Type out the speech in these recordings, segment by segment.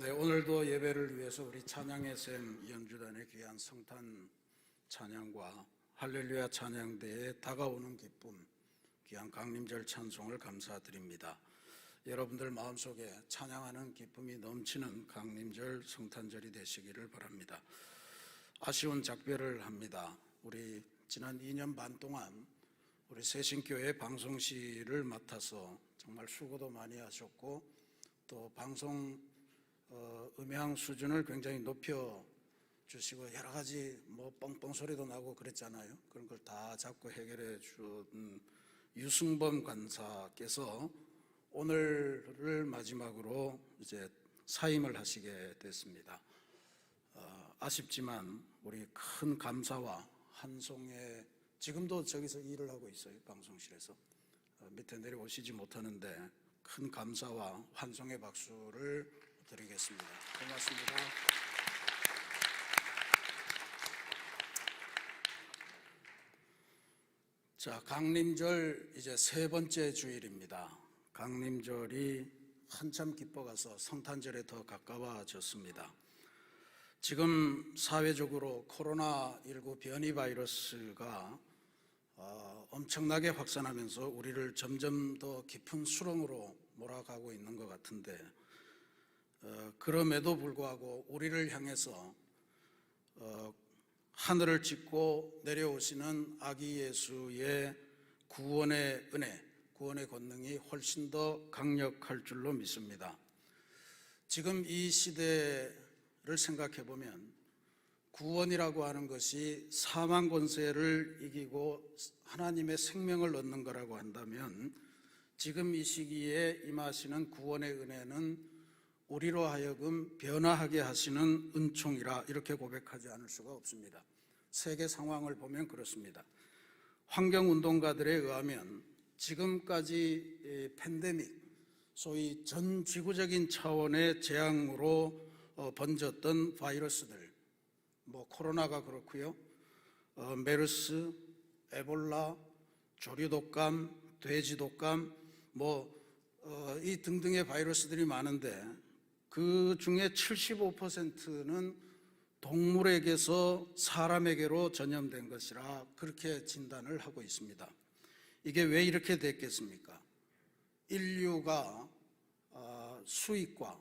네, 오늘도 예배를 위해서 우리 찬양의 샘 연주단의 귀한 성탄 찬양과 할렐루야 찬양대에 다가오는 기쁨, 귀한 강림절 찬송을 감사드립니다. 여러분들 마음속에 찬양하는 기쁨이 넘치는 강림절 성탄절이 되시기를 바랍니다. 아쉬운 작별을 합니다. 우리 지난 2년 반 동안 우리 새신교회 방송실을 맡아서 정말 수고도 많이 하셨고 또 방송 음향 수준을 굉장히 높여 주시고 여러 가지 뻥뻥 소리도 나고 그랬잖아요. 그런 걸 다 잡고 해결해 준 유승범 간사께서 오늘을 마지막으로 이제 사임을 하시게 됐습니다. 아쉽지만 우리 큰 감사와 환송에 지금도 저기서 일을 하고 있어요. 방송실에서 밑에 내려오시지 못하는데 큰 감사와 환송의 박수를 드리겠습니다. 고맙습니다. 자, 강림절 이제 세 번째 주일입니다. 강림절이 한참 기뻐가서 성탄절에 더 가까워졌습니다. 지금 사회적으로 코로나19 변이 바이러스가 엄청나게 확산하면서 우리를 점점 더 깊은 수렁으로 몰아가고 있는 것 같은데 그럼에도 불구하고 우리를 향해서 하늘을 찢고 내려오시는 아기 예수의 구원의 은혜, 구원의 권능이 훨씬 더 강력할 줄로 믿습니다. 지금 이 시대를 생각해 보면 구원이라고 하는 것이 사망 권세를 이기고 하나님의 생명을 얻는 거라고 한다면 지금 이 시기에 임하시는 구원의 은혜는 우리로 하여금 변화하게 하시는 은총이라 이렇게 고백하지 않을 수가 없습니다. 세계 상황을 보면 그렇습니다. 환경운동가들에 의하면 지금까지 팬데믹, 소위 전 지구적인 차원의 재앙으로 번졌던 바이러스들, 코로나가 그렇고요, 메르스, 에볼라, 조류독감, 돼지독감, 이 등등의 바이러스들이 많은데 그 중에 75%는 동물에게서 사람에게로 전염된 것이라 그렇게 진단을 하고 있습니다. 이게 왜 이렇게 됐겠습니까? 인류가 수익과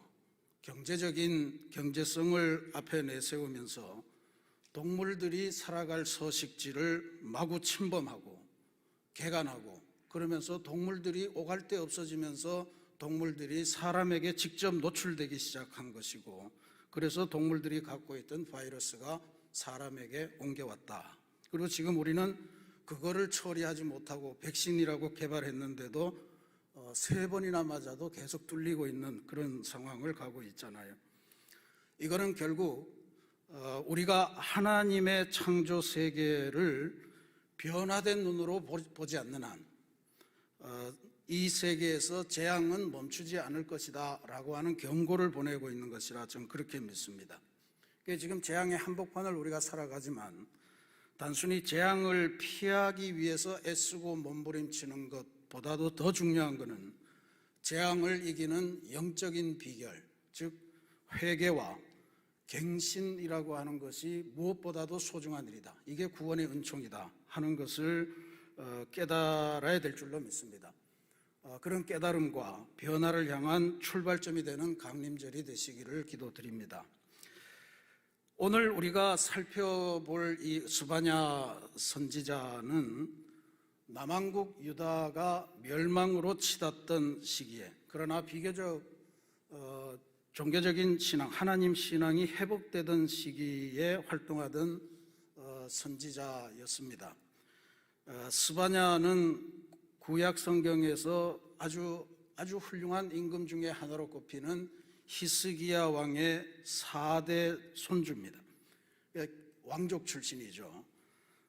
경제적인 경제성을 앞에 내세우면서 동물들이 살아갈 서식지를 마구 침범하고 개간하고 그러면서 동물들이 오갈 데 없어지면서 동물들이 사람에게 직접 노출되기 시작한 것이고 그래서 동물들이 갖고 있던 바이러스가 사람에게 옮겨왔다. 그리고 지금 우리는 그거를 처리하지 못하고 백신이라고 개발했는데도 3번이나 맞아도 계속 뚫리고 있는 그런 상황을 가고 있잖아요. 이거는 결국 우리가 하나님의 창조 세계를 변화된 눈으로 보지 않는 한 이 세계에서 재앙은 멈추지 않을 것이다 라고 하는 경고를 보내고 있는 것이라 저는 그렇게 믿습니다. 지금 재앙의 한복판을 우리가 살아가지만 단순히 재앙을 피하기 위해서 애쓰고 몸부림치는 것보다도 더 중요한 것은 재앙을 이기는 영적인 비결, 즉 회개와 갱신이라고 하는 것이 무엇보다도 소중한 일이다. 이게 구원의 은총이다 하는 것을 깨달아야 될 줄로 믿습니다. 그런 깨달음과 변화를 향한 출발점이 되는 강림절이 되시기를 기도드립니다. 오늘 우리가 살펴볼 이 스바냐 선지자는 남왕국 유다가 멸망으로 치닫던 시기에 그러나 비교적 종교적인 신앙, 하나님 신앙이 회복되던 시기에 활동하던 선지자였습니다. 스바냐는 구약 성경에서 아주 훌륭한 임금 중에 하나로 꼽히는 히스기야 왕의 4대 손주입니다. 왕족 출신이죠.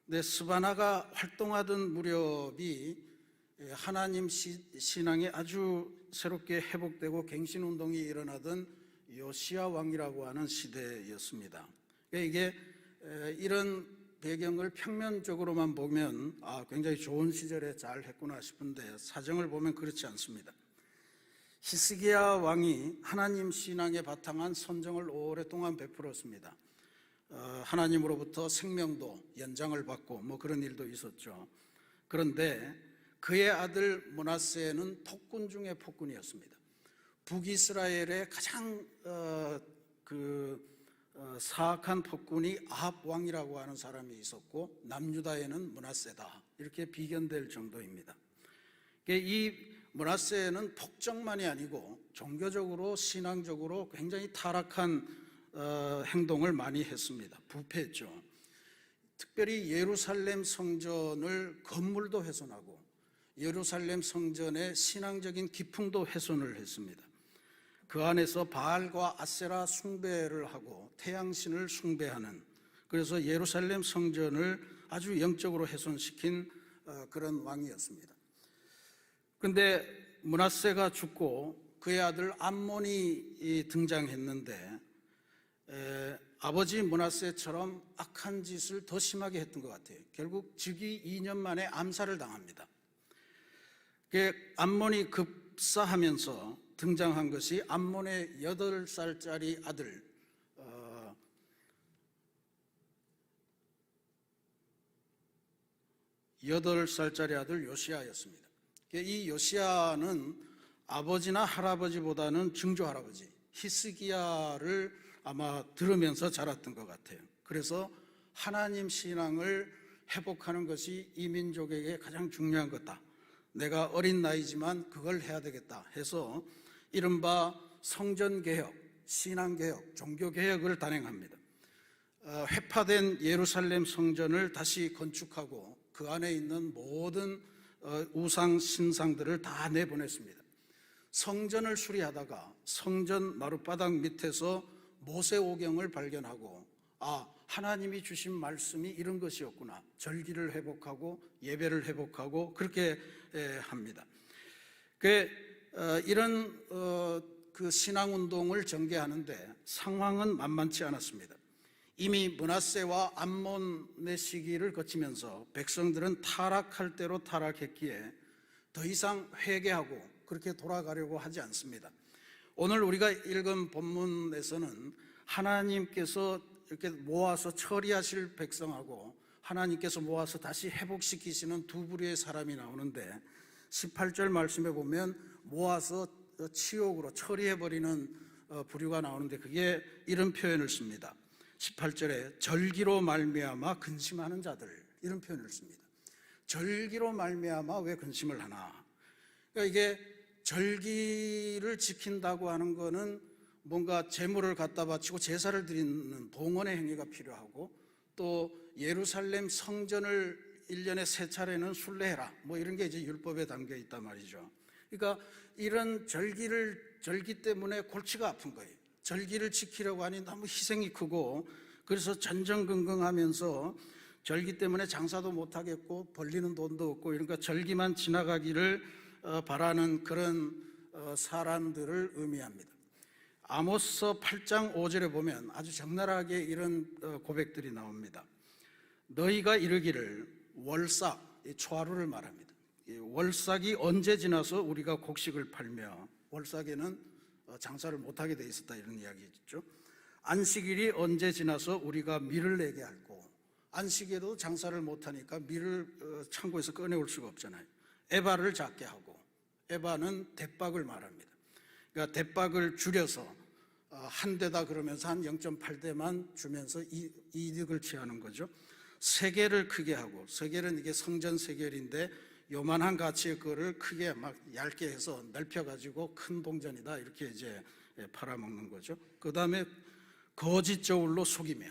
근데 스바냐가 활동하던 무렵이 하나님 신앙이 아주 새롭게 회복되고 갱신운동이 일어나던 요시야 왕이라고 하는 시대였습니다. 이게 이런 배경을 평면적으로만 보면 굉장히 좋은 시절에 잘 했구나 싶은데 사정을 보면 그렇지 않습니다. 히스기야 왕이 하나님 신앙에 바탕한 선정을 오랫동안 베풀었습니다. 하나님으로부터 생명도 연장을 받고 뭐 그런 일도 있었죠. 그런데 그의 아들 므낫세는 폭군 중의 폭군이었습니다. 북이스라엘의 가장 사악한 폭군이 아합 왕이라고 하는 사람이 있었고, 남유다에는 므낫세다 이렇게 비견될 정도입니다. 이 므낫세는 폭정만이 아니고 종교적으로 신앙적으로 굉장히 타락한 행동을 많이 했습니다. 부패했죠. 특별히 예루살렘 성전을 건물도 훼손하고 예루살렘 성전의 신앙적인 기풍도 훼손을 했습니다. 그 안에서 바알과 아세라 숭배를 하고 태양신을 숭배하는, 그래서 예루살렘 성전을 아주 영적으로 훼손시킨 그런 왕이었습니다. 그런데 므낫세가 죽고 그의 아들 암몬이 등장했는데 아버지 므낫세처럼 악한 짓을 더 심하게 했던 것 같아요. 결국 즉위 2년 만에 암살을 당합니다. 암몬이 급사하면서 등장한 것이 암몬의 8살짜리 아들 요시야였습니다. 이 요시야는 아버지나 할아버지보다는 증조할아버지 히스기야를 아마 들으면서 자랐던 것 같아요. 그래서 하나님 신앙을 회복하는 것이 이 민족에게 가장 중요한 거다. 내가 어린 나이지만 그걸 해야 되겠다 해서 이른바 성전개혁, 신앙개혁, 종교개혁을 단행합니다. 회파된 예루살렘 성전을 다시 건축하고 그 안에 있는 모든 우상 신상들을 다 내보냈습니다. 성전을 수리하다가 성전 마룻바닥 밑에서 모세오경을 발견하고 하나님이 주신 말씀이 이런 것이었구나. 절기를 회복하고 예배를 회복하고 그렇게 합니다. 이런 그 신앙운동을 전개하는데 상황은 만만치 않았습니다. 이미 므낫세와 암몬의 시기를 거치면서 백성들은 타락할 대로 타락했기에 더 이상 회개하고 그렇게 돌아가려고 하지 않습니다. 오늘 우리가 읽은 본문에서는 하나님께서 이렇게 모아서 처리하실 백성하고 하나님께서 모아서 다시 회복시키시는 두 부류의 사람이 나오는데 18절 말씀에 보면 모아서 치욕으로 처리해버리는 부류가 나오는데 그게 이런 표현을 씁니다. 18절에 절기로 말미암아 근심하는 자들, 이런 표현을 씁니다. 절기로 말미암아 왜 근심을 하나? 그러니까 이게 절기를 지킨다고 하는 거는 뭔가 제물을 갖다 바치고 제사를 드리는 봉헌의 행위가 필요하고, 또 예루살렘 성전을 1년에 3차례는 순례해라 뭐 이런 게 이제 율법에 담겨 있단 말이죠. 그러니까 이런 절기 때문에 골치가 아픈 거예요. 절기를 지키려고 하니 너무 희생이 크고, 그래서 전전긍긍하면서 절기 때문에 장사도 못하겠고 벌리는 돈도 없고, 그러니까 절기만 지나가기를 바라는 그런 사람들을 의미합니다. 아모스 8장 5절에 보면 아주 적나라하게 이런 고백들이 나옵니다. 너희가 이르기를 월삭, 초하루를 말합니다. 월삭이 언제 지나서 우리가 곡식을 팔며, 월삭에는 장사를 못하게 돼 있었다 이런 이야기죠. 안식일이 언제 지나서 우리가 밀을 내게 할고, 안식일에도 장사를 못하니까 밀을 창고에서 꺼내올 수가 없잖아요. 에바를 작게 하고, 에바는 대박을 말합니다. 그러니까 대박을 줄여서 한 대다 그러면서 한 0.8대만 주면서 이득을 취하는 거죠. 세겔을 크게 하고, 세겔은 이게 성전 세겔인데 요만한 가치의 거를 크게 막 얇게 해서 넓혀가지고 큰 동전이다 이렇게 이제 팔아먹는 거죠. 그 다음에 거짓 저울로 속이며,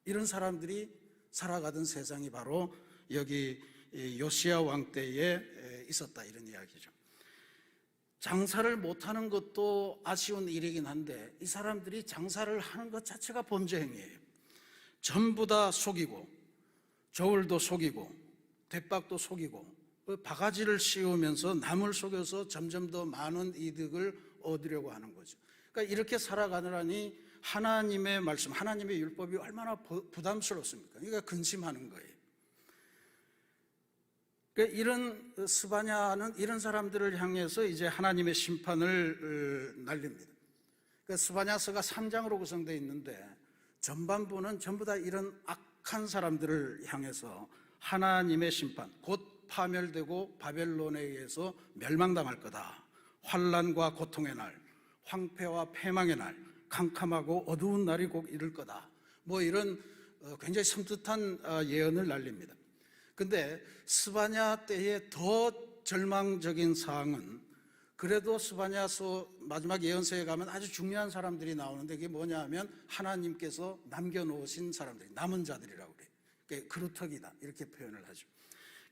이런 사람들이 살아가던 세상이 바로 여기 요시야 왕 때에 있었다 이런 이야기죠. 장사를 못하는 것도 아쉬운 일이긴 한데 이 사람들이 장사를 하는 것 자체가 범죄 행위예요. 전부 다 속이고, 저울도 속이고, 대박도 속이고, 바가지를 씌우면서 남을 속여서 점점 더 많은 이득을 얻으려고 하는 거죠. 그러니까 이렇게 살아가느라니 하나님의 말씀, 하나님의 율법이 얼마나 부담스럽습니까? 그러니까 근심하는 거예요. 그러니까 이런 스바냐는 이런 사람들을 향해서 이제 하나님의 심판을 날립니다. 그러니까 스바냐서가 3장으로 구성되어 있는데 전반부는 전부 다 이런 악한 사람들을 향해서 하나님의 심판, 곧 파멸되고 바벨론에 의해서 멸망당할 거다. 환난과 고통의 날, 황폐와 패망의 날, 캄캄하고 어두운 날이 꼭 이를 거다. 뭐 이런 굉장히 섬뜩한 예언을 날립니다. 근데 스바냐 때의 더 절망적인 사항은 그래도 스바냐서 마지막 예언서에 가면 아주 중요한 사람들이 나오는데 그게 뭐냐 하면 하나님께서 남겨놓으신 사람들이, 남은 자들이라고 그래요. 그러니까 그루터기다 이렇게 표현을 하죠.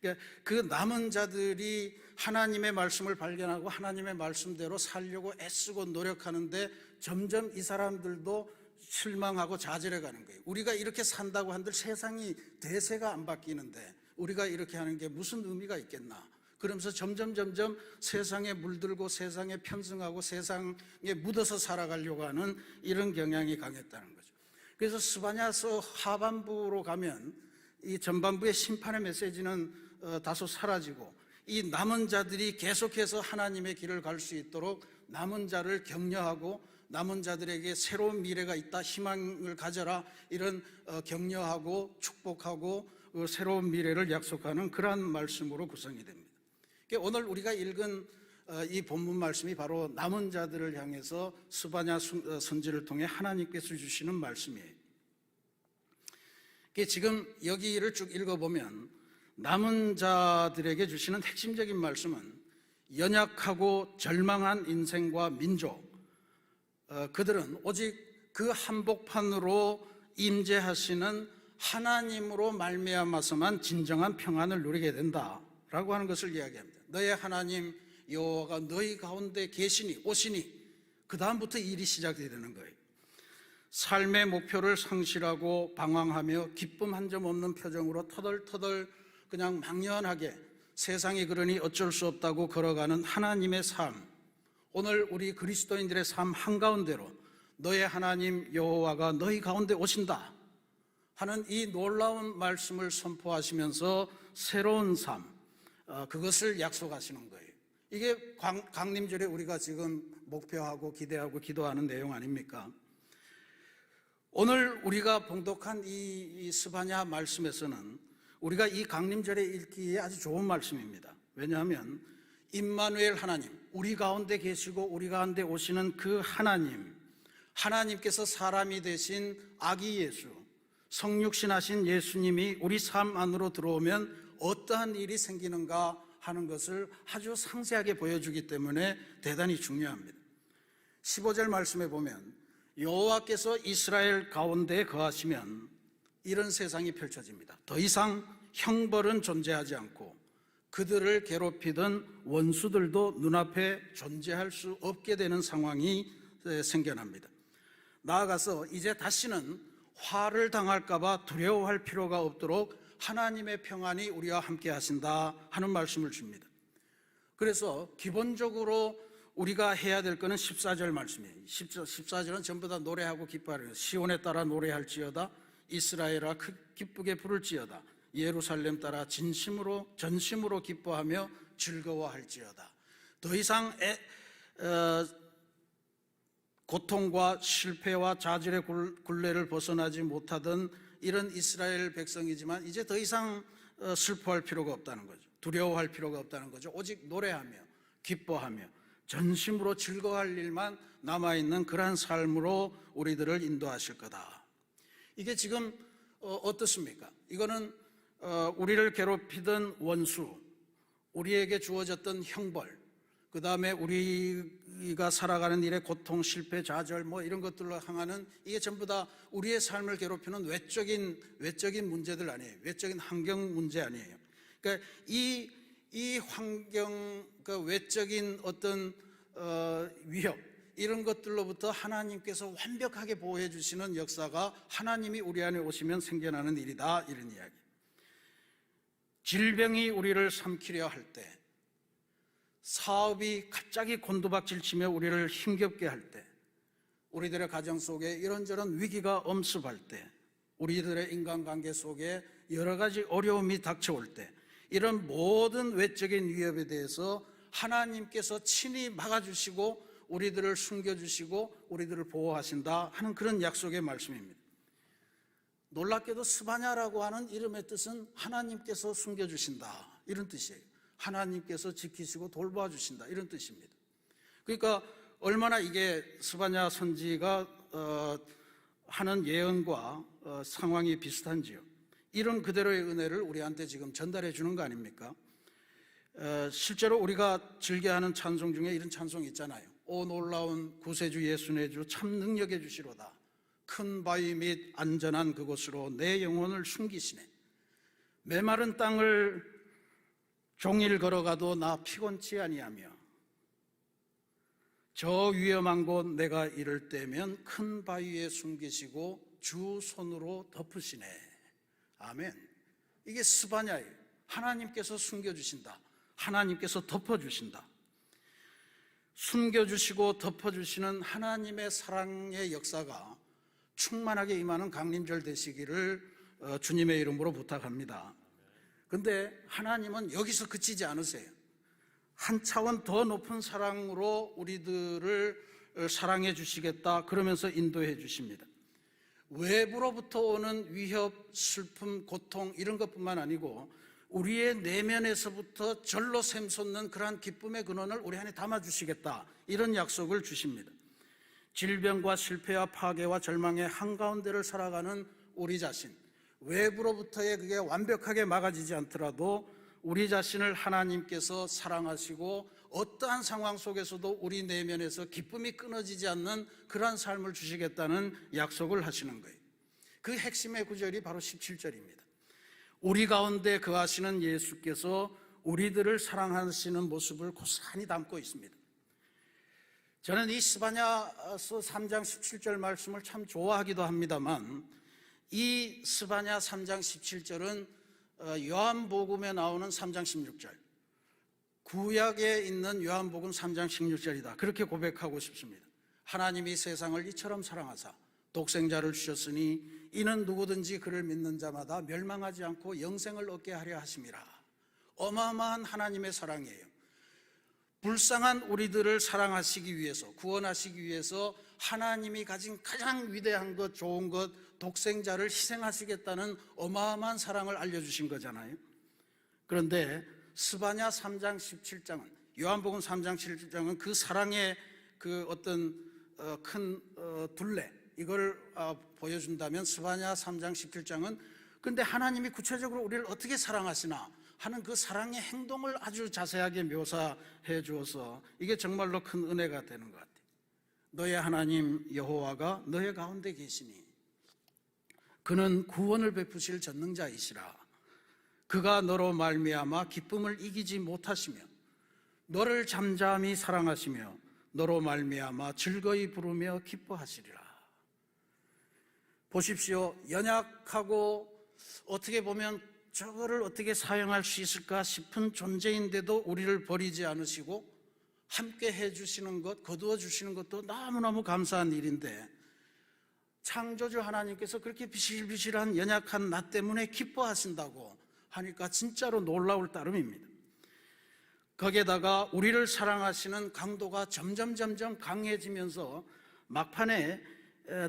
그러니까 그 남은 자들이 하나님의 말씀을 발견하고 하나님의 말씀대로 살려고 애쓰고 노력하는데 점점 이 사람들도 실망하고 좌절해 가는 거예요. 우리가 이렇게 산다고 한들 세상이 대세가 안 바뀌는데 우리가 이렇게 하는 게 무슨 의미가 있겠나. 그러면서 점점 세상에 물들고 세상에 편승하고 세상에 묻어서 살아가려고 하는 이런 경향이 강했다는 거죠. 그래서 스바냐서 하반부로 가면 이 전반부의 심판의 메시지는 다소 사라지고 이 남은 자들이 계속해서 하나님의 길을 갈 수 있도록 남은 자를 격려하고 남은 자들에게 새로운 미래가 있다, 희망을 가져라, 이런 격려하고 축복하고 새로운 미래를 약속하는 그러한 말씀으로 구성이 됩니다. 오늘 우리가 읽은 이 본문 말씀이 바로 남은 자들을 향해서 스바냐 선지를 통해 하나님께서 주시는 말씀이에요. 지금 여기를 쭉 읽어보면 남은 자들에게 주시는 핵심적인 말씀은 연약하고 절망한 인생과 민족, 그들은 오직 그 한복판으로 임재하시는 하나님으로 말미암아서만 진정한 평안을 누리게 된다라고 하는 것을 이야기합니다. 너의 하나님 여호와가 너희 가운데 계시니 오시니 그 다음부터 일이 시작이 되는 거예요. 삶의 목표를 상실하고 방황하며 기쁨 한 점 없는 표정으로 터덜터덜 그냥 막연하게 세상이 그러니 어쩔 수 없다고 걸어가는 하나님의 삶, 오늘 우리 그리스도인들의 삶 한가운데로 너의 하나님 여호와가 너희 가운데 오신다 하는 이 놀라운 말씀을 선포하시면서 새로운 삶, 그것을 약속하시는 거예요. 이게 강림절에 우리가 지금 목표하고 기대하고 기도하는 내용 아닙니까? 오늘 우리가 봉독한 이 스바냐 말씀에서는 우리가 이 강림절에 읽기에 아주 좋은 말씀입니다. 왜냐하면 임마누엘 하나님, 우리 가운데 계시고 우리 가운데 오시는 그 하나님께서 사람이 되신 아기 예수, 성육신하신 예수님이 우리 삶 안으로 들어오면 어떠한 일이 생기는가 하는 것을 아주 상세하게 보여주기 때문에 대단히 중요합니다. 15절 말씀에 보면 여호와께서 이스라엘 가운데 거하시면 이런 세상이 펼쳐집니다. 더 이상 형벌은 존재하지 않고 그들을 괴롭히던 원수들도 눈앞에 존재할 수 없게 되는 상황이 생겨납니다. 나아가서 이제 다시는 화를 당할까 봐 두려워할 필요가 없도록 하나님의 평안이 우리와 함께 하신다 하는 말씀을 줍니다. 그래서 기본적으로 우리가 해야 될 것은 14절 말씀이에요. 14절은 전부 다 노래하고 기뻐하래요. 시온에 따라 노래할지어다, 이스라엘아 기쁘게 부를지어다, 예루살렘 따라 전심으로 기뻐하며 즐거워할지어다. 더 이상 고통과 실패와 좌절의 굴레를 벗어나지 못하던 이런 이스라엘 백성이지만 이제 더 이상 슬퍼할 필요가 없다는 거죠. 두려워할 필요가 없다는 거죠. 오직 노래하며 기뻐하며 전심으로 즐거워할 일만 남아있는 그러한 삶으로 우리들을 인도하실 거다. 이게 지금 어떻습니까? 이거는 우리를 괴롭히던 원수, 우리에게 주어졌던 형벌, 그 다음에 우리가 살아가는 일의 고통, 실패, 좌절 뭐 이런 것들로 향하는, 이게 전부 다 우리의 삶을 괴롭히는 외적인 문제들 아니에요. 외적인 환경 문제 아니에요. 그러니까 이 환경, 그 외적인 어떤 위협, 이런 것들로부터 하나님께서 완벽하게 보호해 주시는 역사가 하나님이 우리 안에 오시면 생겨나는 일이다, 이런 이야기. 질병이 우리를 삼키려 할 때, 사업이 갑자기 곤두박질 치며 우리를 힘겹게 할 때, 우리들의 가정 속에 이런저런 위기가 엄습할 때, 우리들의 인간관계 속에 여러 가지 어려움이 닥쳐올 때, 이런 모든 외적인 위협에 대해서 하나님께서 친히 막아주시고 우리들을 숨겨주시고 우리들을 보호하신다 하는 그런 약속의 말씀입니다. 놀랍게도 스바냐라고 하는 이름의 뜻은 하나님께서 숨겨주신다 이런 뜻이에요. 하나님께서 지키시고 돌봐주신다 이런 뜻입니다. 그러니까 얼마나 이게 스바냐 선지가 하는 예언과 상황이 비슷한지요. 이런 그대로의 은혜를 우리한테 지금 전달해 주는 거 아닙니까? 실제로 우리가 즐겨하는 찬송 중에 이런 찬송이 있잖아요. 오 놀라운 구세주 예수 내 주 참 능력의 주시로다. 큰 바위 및 안전한 그곳으로 내 영혼을 숨기시네. 메마른 땅을 종일 걸어가도 나 피곤치 아니하며 저 위험한 곳 내가 이를 때면 큰 바위에 숨기시고 주 손으로 덮으시네. 아멘. 이게 스바냐예요. 하나님께서 숨겨주신다. 하나님께서 덮어주신다. 숨겨주시고 덮어주시는 하나님의 사랑의 역사가 충만하게 임하는 강림절 되시기를 주님의 이름으로 부탁합니다. 그런데 하나님은 여기서 그치지 않으세요. 한 차원 더 높은 사랑으로 우리들을 사랑해 주시겠다 그러면서 인도해 주십니다. 외부로부터 오는 위협, 슬픔, 고통 이런 것뿐만 아니고 우리의 내면에서부터 절로 샘솟는 그러한 기쁨의 근원을 우리 안에 담아주시겠다 이런 약속을 주십니다. 질병과 실패와 파괴와 절망의 한가운데를 살아가는 우리 자신, 외부로부터의 그게 완벽하게 막아지지 않더라도 우리 자신을 하나님께서 사랑하시고 어떠한 상황 속에서도 우리 내면에서 기쁨이 끊어지지 않는 그러한 삶을 주시겠다는 약속을 하시는 거예요. 그 핵심의 구절이 바로 17절입니다. 우리 가운데 거하시는 예수께서 우리들을 사랑하시는 모습을 고스란히 담고 있습니다. 저는 이 스바냐서 3장 17절 말씀을 참 좋아하기도 합니다만 이 스바냐 3장 17절은 요한복음에 나오는 3장 16절, 구약에 있는 요한복음 3장 16절이다 그렇게 고백하고 싶습니다. 하나님이 세상을 이처럼 사랑하사 독생자를 주셨으니 이는 누구든지 그를 믿는 자마다 멸망하지 않고 영생을 얻게 하려 하심이라. 어마어마한 하나님의 사랑이에요. 불쌍한 우리들을 사랑하시기 위해서, 구원하시기 위해서 하나님이 가진 가장 위대한 것, 좋은 것, 독생자를 희생하시겠다는 어마어마한 사랑을 알려주신 거잖아요. 그런데 스바냐 3장 17장은, 요한복음 3장 17장은 그 사랑의 그 어떤 큰 둘레, 이걸 보여준다면 스바냐 3장 17장은 근데 하나님이 구체적으로 우리를 어떻게 사랑하시나 하는 그 사랑의 행동을 아주 자세하게 묘사해 주어서 이게 정말로 큰 은혜가 되는 것 같아요. 너의 하나님 여호와가 너의 가운데 계시니 그는 구원을 베푸실 전능자이시라. 그가 너로 말미암아 기쁨을 이기지 못하시며 너를 잠잠히 사랑하시며 너로 말미암아 즐거이 부르며 기뻐하시리라. 보십시오. 연약하고 어떻게 보면 저거를 어떻게 사용할 수 있을까 싶은 존재인데도 우리를 버리지 않으시고 함께 해주시는 것, 거두어 주시는 것도 너무너무 감사한 일인데 창조주 하나님께서 그렇게 비실비실한 연약한 나 때문에 기뻐하신다고 하니까 진짜로 놀라울 따름입니다. 거기에다가 우리를 사랑하시는 강도가 점점 강해지면서 막판에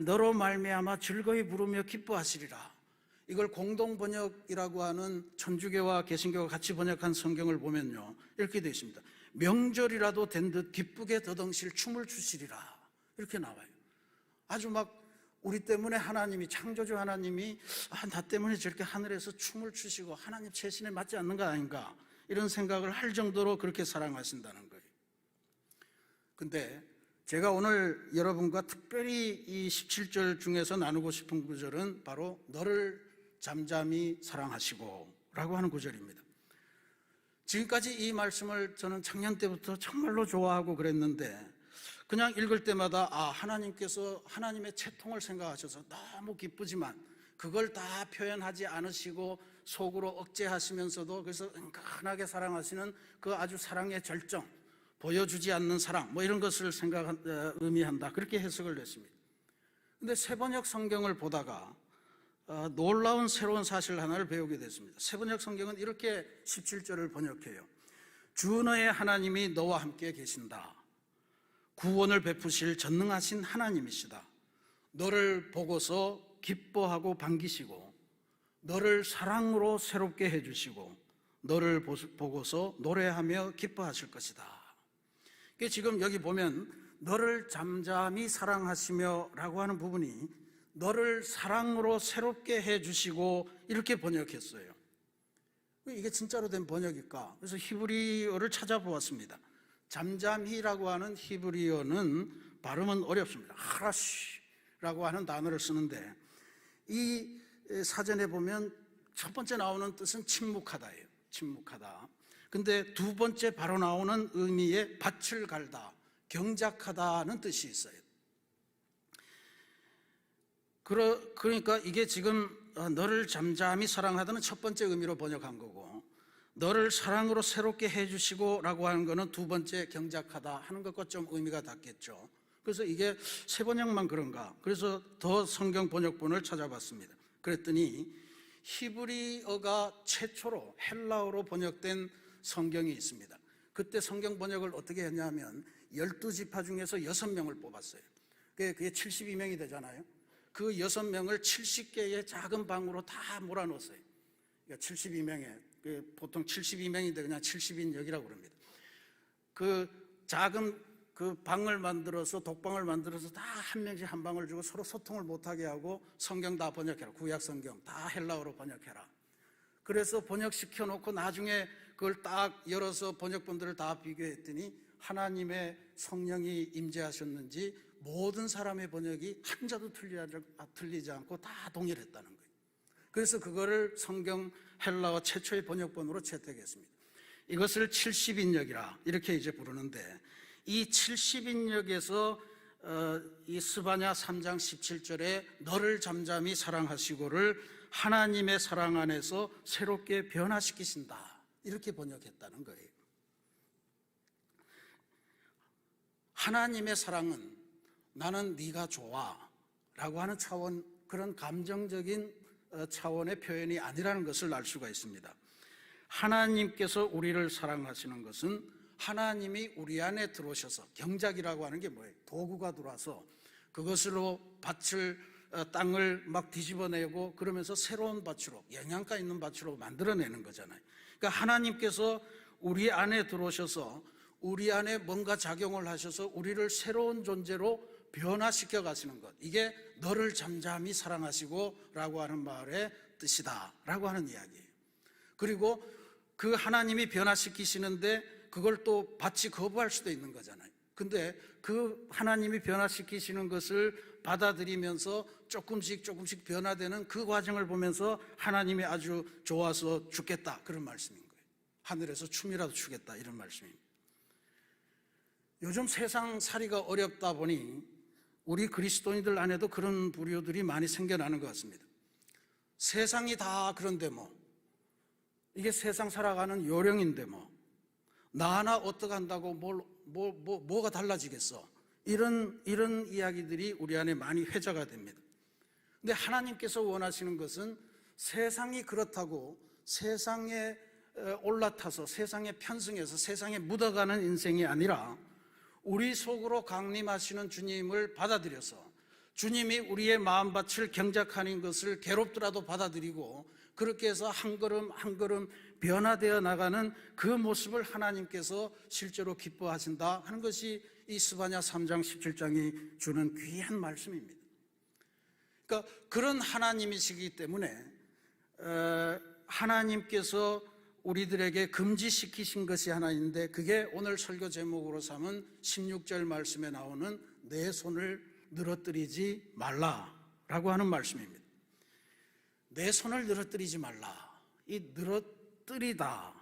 너로 말미암아 즐거이 부르며 기뻐하시리라. 이걸 공동번역이라고 하는 천주교와 개신교가 같이 번역한 성경을 보면요 이렇게 되어 있습니다. 명절이라도 된 듯 기쁘게 더덩실 춤을 추시리라 이렇게 나와요. 아주 막 우리 때문에 하나님이, 창조주 하나님이 나 때문에 저렇게 하늘에서 춤을 추시고 하나님 최신에 맞지 않는 거 아닌가 이런 생각을 할 정도로 그렇게 사랑하신다는 거예요. 근데 제가 오늘 여러분과 특별히 이 17절 중에서 나누고 싶은 구절은 바로 너를 잠잠히 사랑하시고 라고 하는 구절입니다. 지금까지 이 말씀을 저는 작년 때부터 정말로 좋아하고 그랬는데 그냥 읽을 때마다 하나님께서 하나님의 채통을 생각하셔서 너무 기쁘지만 그걸 다 표현하지 않으시고 속으로 억제하시면서도 그래서 은근하게 사랑하시는 그 아주 사랑의 절정, 보여주지 않는 사랑 이런 것을 의미한다 그렇게 해석을 했습니다. 근데 세번역 성경을 보다가 놀라운 새로운 사실 하나를 배우게 됐습니다. 세번역 성경은 이렇게 17절을 번역해요. 주 너의 하나님이 너와 함께 계신다. 구원을 베푸실 전능하신 하나님이시다. 너를 보고서 기뻐하고 반기시고 너를 사랑으로 새롭게 해주시고 너를 보고서 노래하며 기뻐하실 것이다. 지금 여기 보면 너를 잠잠히 사랑하시며 라고 하는 부분이 너를 사랑으로 새롭게 해주시고 이렇게 번역했어요. 이게 진짜로 된 번역일까? 그래서 히브리어를 찾아보았습니다. 잠잠히라고 하는 히브리어는 발음은 어렵습니다. 하라시라고 하는 단어를 쓰는데 이 사전에 보면 첫 번째 나오는 뜻은 침묵하다예요. 침묵하다. 근데 두 번째 바로 나오는 의미의 밭을 갈다, 경작하다는 뜻이 있어요. 그러니까 이게 지금 너를 잠잠히 사랑하다는 첫 번째 의미로 번역한 거고, 너를 사랑으로 새롭게 해주시고 라고 하는 거는 두 번째 경작하다 하는 것과 좀 의미가 닿겠죠. 그래서 이게 세 번역만 그런가? 그래서 더 성경 번역본을 찾아봤습니다. 그랬더니 히브리어가 최초로 헬라어로 번역된 성경이 있습니다. 그때 성경 번역을 어떻게 했냐면 12지파 중에서 6명을 뽑았어요. 그게 72명이 되잖아요. 그 6명을 70개의 작은 방으로 다 몰아넣었어요. 그러니까 72명에, 보통 72명인데 그냥 70인역이라고 그럽니다. 그 작은 그 방을 만들어서, 독방을 만들어서 다 한 명씩 한 방을 주고 서로 소통을 못하게 하고 성경 다 번역해라. 구약 성경 다 헬라어로 번역해라. 그래서 번역시켜 놓고 나중에 그걸 딱 열어서 번역본들을 다 비교했더니 하나님의 성령이 임재하셨는지 모든 사람의 번역이 한자도 틀리지 않고 다 동일했다는 거예요. 그래서 그거를 성경 헬라어 최초의 번역본으로 채택했습니다. 이것을 70인역이라 이렇게 이제 부르는데, 이 70인역에서 이 스바냐 3장 17절에 너를 잠잠히 사랑하시고를 하나님의 사랑 안에서 새롭게 변화시키신다 이렇게 번역했다는 거예요. 하나님의 사랑은 나는 네가 좋아 라고 하는 차원, 그런 감정적인 차원의 표현이 아니라는 것을 알 수가 있습니다. 하나님께서 우리를 사랑하시는 것은 하나님이 우리 안에 들어오셔서, 경작이라고 하는 게 뭐예요? 도구가 들어와서 그것으로 땅을 막 뒤집어내고 그러면서 새로운 밭으로, 영양가 있는 밭으로 만들어내는 거잖아요. 그러니까 하나님께서 우리 안에 들어오셔서 우리 안에 뭔가 작용을 하셔서 우리를 새로운 존재로 변화시켜 가시는 것, 이게 너를 잠잠히 사랑하시고 라고 하는 말의 뜻이다 라고 하는 이야기예요. 그리고 그 하나님이 변화시키시는데 그걸 또 밭이 거부할 수도 있는 거잖아요. 근데 그 하나님이 변화시키시는 것을 받아들이면서 조금씩 변화되는 그 과정을 보면서 하나님이 아주 좋아서 죽겠다 그런 말씀인 거예요. 하늘에서 춤이라도 추겠다 이런 말씀입니다. 요즘 세상 살이가 어렵다 보니 우리 그리스도인들 안에도 그런 부류들이 많이 생겨나는 것 같습니다. 세상이 다 그런데 이게 세상 살아가는 요령인데 나 하나 어떡한다고 뭐가 달라지겠어? 이런 이야기들이 우리 안에 많이 회자가 됩니다. 근데 하나님께서 원하시는 것은 세상이 그렇다고 세상에 올라타서 세상에 편승해서 세상에 묻어가는 인생이 아니라 우리 속으로 강림하시는 주님을 받아들여서 주님이 우리의 마음밭을 경작하는 것을 괴롭더라도 받아들이고 그렇게 해서 한 걸음 한 걸음 변화되어 나가는 그 모습을 하나님께서 실제로 기뻐하신다 하는 것이 이 스바냐 3장 17장이 주는 귀한 말씀입니다. 그러니까 그런 하나님이시기 때문에 하나님께서 우리들에게 금지시키신 것이 하나 있는데, 그게 오늘 설교 제목으로 삼은 16절 말씀에 나오는 내 손을 늘어뜨리지 말라라고 하는 말씀입니다. 내 손을 늘어뜨리지 말라. 이 늘어뜨리다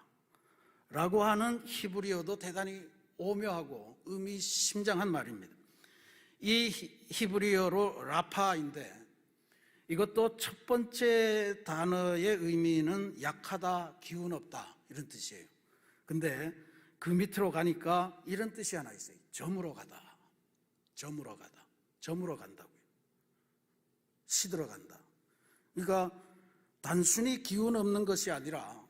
라고 하는 히브리어도 대단히 오묘하고 의미심장한 말입니다. 이 히브리어로 라파인데, 이것도 첫 번째 단어의 의미는 약하다, 기운 없다 이런 뜻이에요. 근데 그 밑으로 가니까 이런 뜻이 하나 있어요. 저물어 가다, 저물어 간다고요. 시들어 간다. 그러니까 단순히 기운 없는 것이 아니라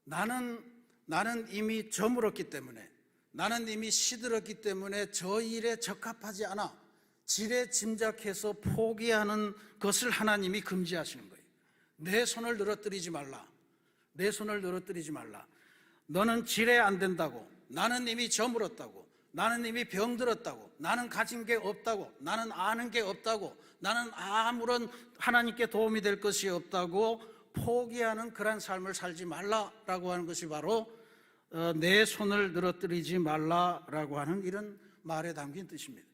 나는 이미 저물었기 때문에, 나는 이미 시들었기 때문에 저 일에 적합하지 않아 지레 짐작해서 포기하는 것을 하나님이 금지하시는 거예요. 내 손을 늘어뜨리지 말라. 내 손을 늘어뜨리지 말라. 너는 지레 안 된다고, 나는 이미 저물었다고, 나는 이미 병들었다고, 나는 가진 게 없다고, 나는 아는 게 없다고, 나는 아무런 하나님께 도움이 될 것이 없다고 포기하는 그런 삶을 살지 말라라고 하는 것이 바로 내 손을 늘어뜨리지 말라라고 하는 이런 말에 담긴 뜻입니다.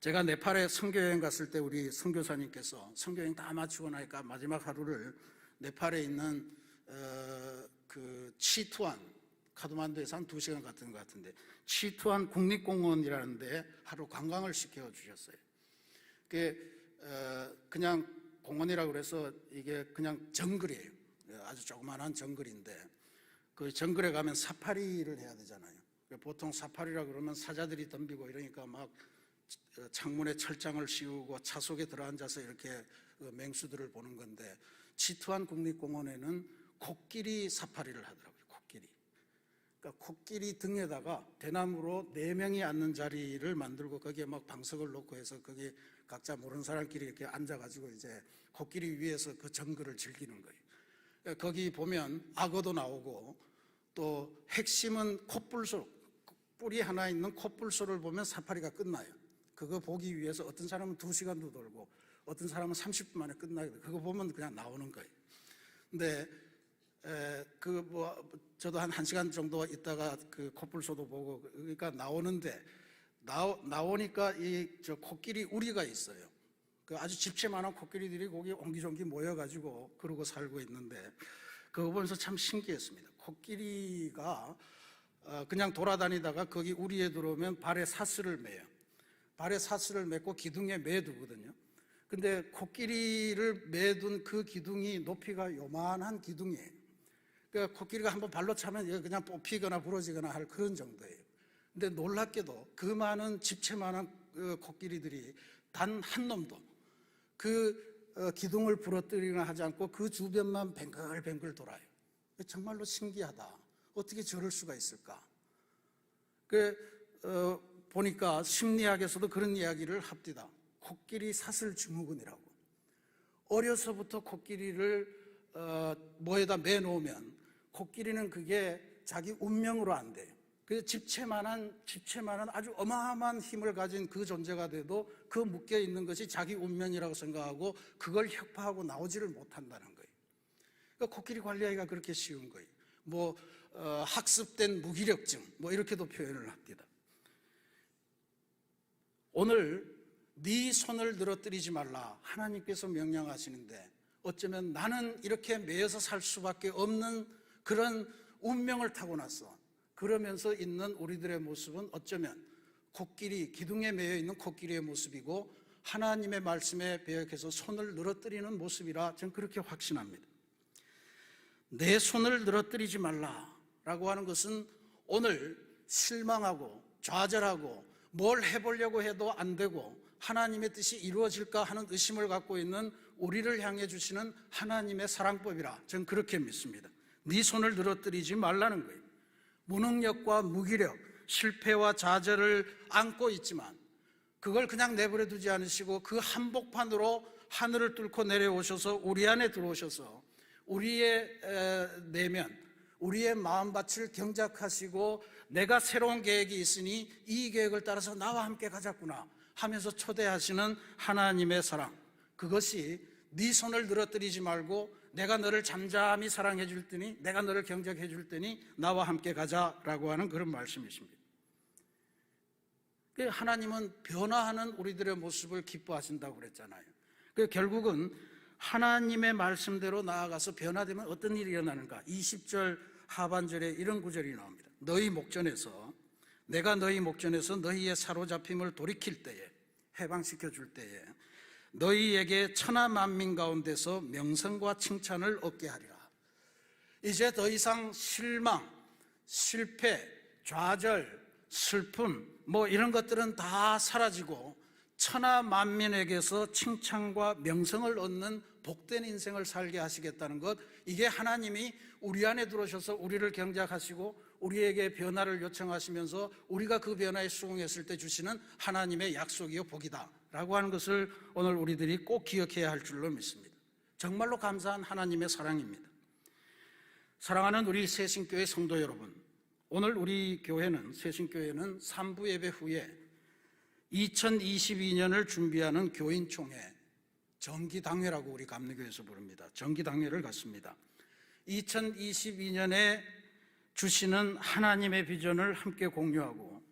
제가 네팔에 선교여행 갔을 때 우리 선교사님께서 선교여행 다 마치고 나니까 마지막 하루를 네팔에 있는 그 치투안, 카드만두에서 한 2시간 갔던 것 같은데 치투안 국립공원이라는 데 하루 관광을 시켜주셨어요. 그냥 공원이라고 그래서 이게 그냥 정글이에요. 아주 조그만한 정글인데 그 정글에 가면 사파리를 해야 되잖아요. 보통 사파리라고 그러면 사자들이 덤비고 이러니까 막 창문에 철장을 씌우고 차 속에 들어앉아서 이렇게 맹수들을 보는 건데 치투안 국립공원에는 코끼리 사파리를 하더라고요. 코끼리. 그러니까 코끼리 등에다가 대나무로 4명이 앉는 자리를 만들고 거기에 막 방석을 놓고 해서 거기 각자 모르는 사람끼리 이렇게 앉아가지고 이제 코끼리 위에서 그 정글을 즐기는 거예요. 거기 보면 악어도 나오고 또 핵심은 콧불소, 뿔이 하나 있는 콧불소를 보면 사파리가 끝나요. 그거 보기 위해서 어떤 사람은 2시간도 돌고 어떤 사람은 30분 만에 끝나요. 그거 보면 그냥 나오는 거예요. 근데 저도 한 1시간 정도 있다가 그 콧불소도 보고 그러니까 나오는데 나오니까 저 코끼리 우리가 있어요. 그 아주 집채만한 코끼리들이 거기 옹기종기 모여가지고 그러고 살고 있는데 그거 보면서 참 신기했습니다. 코끼리가 그냥 돌아다니다가 거기 우리에 들어오면 발에 사슬을 매요. 발에 사슬을 맺고 기둥에 매두거든요. 근데 코끼리를 매둔 그 기둥이 높이가 요만한 기둥이에요. 그러니까 코끼리가 한번 발로 차면 그냥 뽑히거나 부러지거나 할 그런 정도예요. 근데 놀랍게도 그 많은 집채만한 코끼리들이 단 한 놈도 그 기둥을 부러뜨리거나 하지 않고 그 주변만 뱅글뱅글 돌아요. 정말로 신기하다. 어떻게 저럴 수가 있을까? 보니까 심리학에서도 그런 이야기를 합디다. 코끼리 사슬 증후군이라고. 어려서부터 코끼리를 뭐에다 매놓으면 코끼리는 그게 자기 운명으로 안 돼요. 그래서 집채만한 아주 어마어마한 힘을 가진 그 존재가 돼도 그 묶여있는 것이 자기 운명이라고 생각하고 그걸 혁파하고 나오지를 못한다는 거예요. 그러니까 코끼리 관리하기가 그렇게 쉬운 거예요. 학습된 무기력증 이렇게도 표현을 합니다. 오늘 네 손을 늘어뜨리지 말라 하나님께서 명령하시는데 어쩌면 나는 이렇게 매여서 살 수밖에 없는 그런 운명을 타고났어. 그러면서 있는 우리들의 모습은 어쩌면 기둥에 매여 있는 코끼리의 모습이고 하나님의 말씀에 배역해서 손을 늘어뜨리는 모습이라 저는 그렇게 확신합니다. 내 손을 늘어뜨리지 말라라고 하는 것은 오늘 실망하고 좌절하고 뭘 해보려고 해도 안 되고 하나님의 뜻이 이루어질까 하는 의심을 갖고 있는 우리를 향해 주시는 하나님의 사랑법이라 저는 그렇게 믿습니다. 네 손을 늘어뜨리지 말라는 거예요. 무능력과 무기력, 실패와 좌절을 안고 있지만 그걸 그냥 내버려 두지 않으시고 그 한복판으로 하늘을 뚫고 내려오셔서 우리 안에 들어오셔서 우리의 내면, 우리의 마음밭을 경작하시고 내가 새로운 계획이 있으니 이 계획을 따라서 나와 함께 가자꾸나 하면서 초대하시는 하나님의 사랑, 그것이 네 손을 늘어뜨리지 말고 내가 너를 잠잠히 사랑해 줄 테니, 내가 너를 경작해 줄 테니 나와 함께 가자라고 하는 그런 말씀이십니다. 하나님은 변화하는 우리들의 모습을 기뻐하신다고 그랬잖아요. 결국은 하나님의 말씀대로 나아가서 변화되면 어떤 일이 일어나는가? 20절 하반절에 이런 구절이 나옵니다. 내가 너희 목전에서 너희의 사로잡힘을 돌이킬 때에, 해방시켜 줄 때에 너희에게 천하 만민 가운데서 명성과 칭찬을 얻게 하리라. 이제 더 이상 실망, 실패, 좌절, 슬픔 이런 것들은 다 사라지고 천하 만민에게서 칭찬과 명성을 얻는 복된 인생을 살게 하시겠다는 것, 이게 하나님이 우리 안에 들어오셔서 우리를 경작하시고 우리에게 변화를 요청하시면서 우리가 그 변화에 수긍했을 때 주시는 하나님의 약속이요 복이다 라고 하는 것을 오늘 우리들이 꼭 기억해야 할 줄로 믿습니다. 정말로 감사한 하나님의 사랑입니다. 사랑하는 우리 새신교회 성도 여러분, 오늘 우리 교회는, 새신교회는 3부 예배 후에 2022년을 준비하는 교인총회, 정기당회라고 우리 감리교회에서 부릅니다. 정기당회를 갖습니다. 2022년에 주시는 하나님의 비전을 함께 공유하고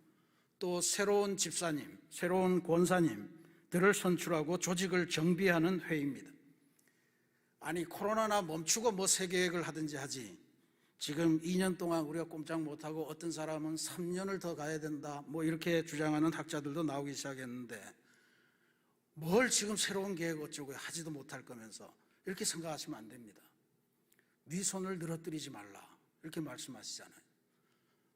또 새로운 집사님, 새로운 권사님들을 선출하고 조직을 정비하는 회의입니다. 아니, 코로나나 멈추고 뭐 새 계획을 하든지 하지, 지금 2년 동안 우리가 꼼짝 못하고 어떤 사람은 3년을 더 가야 된다 뭐 이렇게 주장하는 학자들도 나오기 시작했는데, 뭘 지금 새로운 계획 어쩌고 하지도 못할 거면서 이렇게 생각하시면 안 됩니다. 네 손을 늘어뜨리지 말라 이렇게 말씀하시잖아요.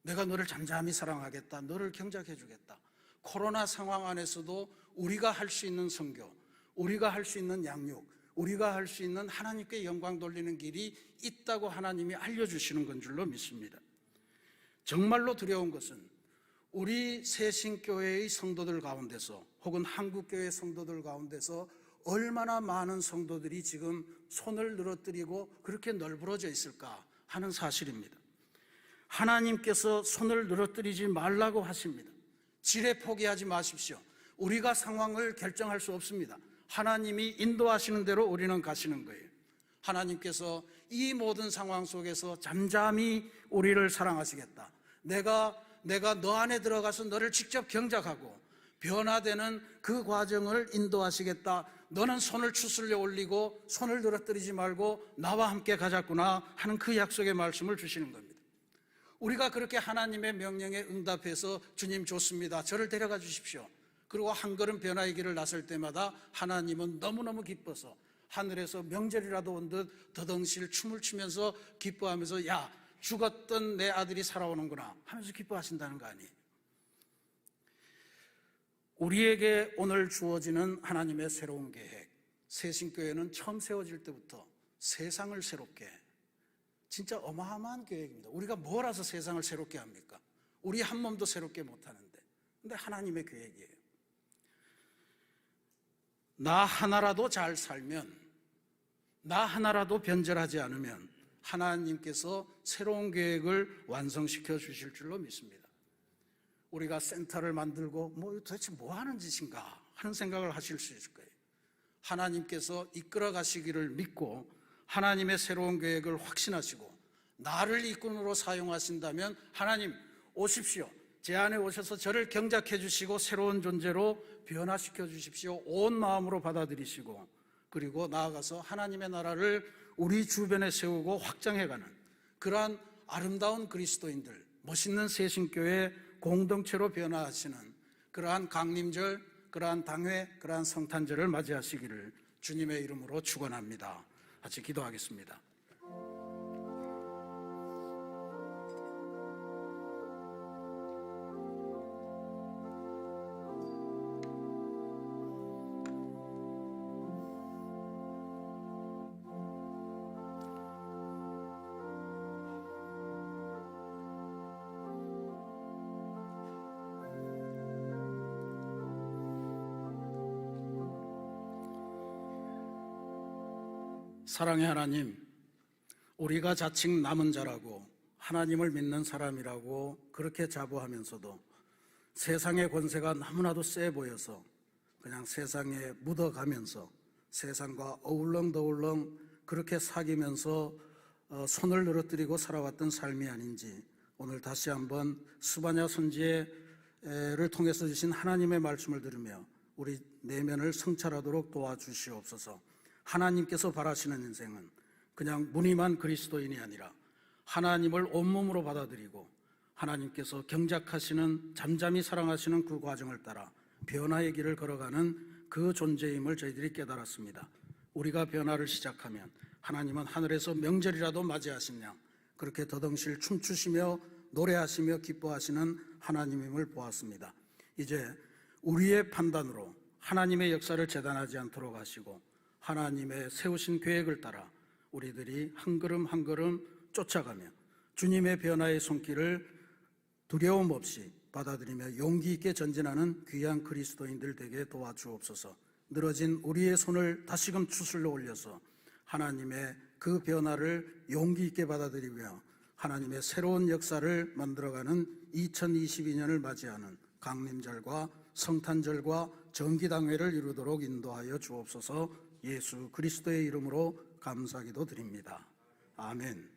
내가 너를 잠잠히 사랑하겠다, 너를 경작해 주겠다. 코로나 상황 안에서도 우리가 할 수 있는 선교, 우리가 할 수 있는 양육, 우리가 할 수 있는 하나님께 영광 돌리는 길이 있다고 하나님이 알려주시는 건 줄로 믿습니다. 정말로 두려운 것은 우리 새신교회의 성도들 가운데서 혹은 한국교회 성도들 가운데서 얼마나 많은 성도들이 지금 손을 늘어뜨리고 그렇게 널브러져 있을까 하는 사실입니다. 하나님께서 손을 늘어뜨리지 말라고 하십니다. 지레 포기하지 마십시오. 우리가 상황을 결정할 수 없습니다. 하나님이 인도하시는 대로 우리는 가시는 거예요. 하나님께서 이 모든 상황 속에서 잠잠히 우리를 사랑하시겠다. 내가 너 안에 들어가서 너를 직접 경작하고 변화되는 그 과정을 인도하시겠다. 너는 손을 추슬려 올리고 손을 늘어뜨리지 말고 나와 함께 가자꾸나 하는 그 약속의 말씀을 주시는 겁니다. 우리가 그렇게 하나님의 명령에 응답해서 주님 좋습니다, 저를 데려가 주십시오, 그리고 한 걸음 변화의 길을 나설 때마다 하나님은 너무너무 기뻐서 하늘에서 명절이라도 온 듯 더덩실 춤을 추면서 기뻐하면서 야, 죽었던 내 아들이 살아오는구나 하면서 기뻐하신다는 거 아니에요. 우리에게 오늘 주어지는 하나님의 새로운 계획, 새신교회는 처음 세워질 때부터 세상을 새롭게, 진짜 어마어마한 계획입니다. 우리가 뭐라서 세상을 새롭게 합니까? 우리 한 몸도 새롭게 못하는데. 근데 하나님의 계획이에요. 나 하나라도 잘 살면, 나 하나라도 변절하지 않으면 하나님께서 새로운 계획을 완성시켜 주실 줄로 믿습니다. 우리가 센터를 만들고 도대체 뭐 하는 짓인가 하는 생각을 하실 수 있을 거예요. 하나님께서 이끌어 가시기를 믿고 하나님의 새로운 계획을 확신하시고 나를 이끈으로 사용하신다면 하나님 오십시오, 제 안에 오셔서 저를 경작해 주시고 새로운 존재로 변화시켜 주십시오, 온 마음으로 받아들이시고 그리고 나아가서 하나님의 나라를 우리 주변에 세우고 확장해가는 그러한 아름다운 그리스도인들, 멋있는 새신교회 공동체로 변화하시는 그러한 강림절, 그러한 당회, 그러한 성탄절을 맞이하시기를 주님의 이름으로 축원합니다. 같이 기도하겠습니다. 사랑의 하나님, 우리가 자칭 남은 자라고 하나님을 믿는 사람이라고 그렇게 자부하면서도 세상의 권세가 너무나도 세 보여서 그냥 세상에 묻어가면서 세상과 어울렁더울렁 그렇게 사귀면서 손을 늘어뜨리고 살아왔던 삶이 아닌지, 오늘 다시 한번 스바냐 선지를 통해서 주신 하나님의 말씀을 들으며 우리 내면을 성찰하도록 도와주시옵소서. 하나님께서 바라시는 인생은 그냥 무늬만 그리스도인이 아니라 하나님을 온몸으로 받아들이고 하나님께서 경작하시는, 잠잠히 사랑하시는 그 과정을 따라 변화의 길을 걸어가는 그 존재임을 저희들이 깨달았습니다. 우리가 변화를 시작하면 하나님은 하늘에서 명절이라도 맞이하신 양 그렇게 더덩실 춤추시며 노래하시며 기뻐하시는 하나님임을 보았습니다. 이제 우리의 판단으로 하나님의 역사를 재단하지 않도록 하시고 하나님의 세우신 계획을 따라 우리들이 한 걸음 한 걸음 쫓아가며 주님의 변화의 손길을 두려움 없이 받아들이며 용기 있게 전진하는 귀한 그리스도인들 되게 도와주옵소서. 늘어진 우리의 손을 다시금 추슬러 올려서 하나님의 그 변화를 용기 있게 받아들이며 하나님의 새로운 역사를 만들어가는 2022년을 맞이하는 강림절과 성탄절과 정기당회를 이루도록 인도하여 주옵소서. 예수 그리스도의 이름으로 감사기도 드립니다. 아멘.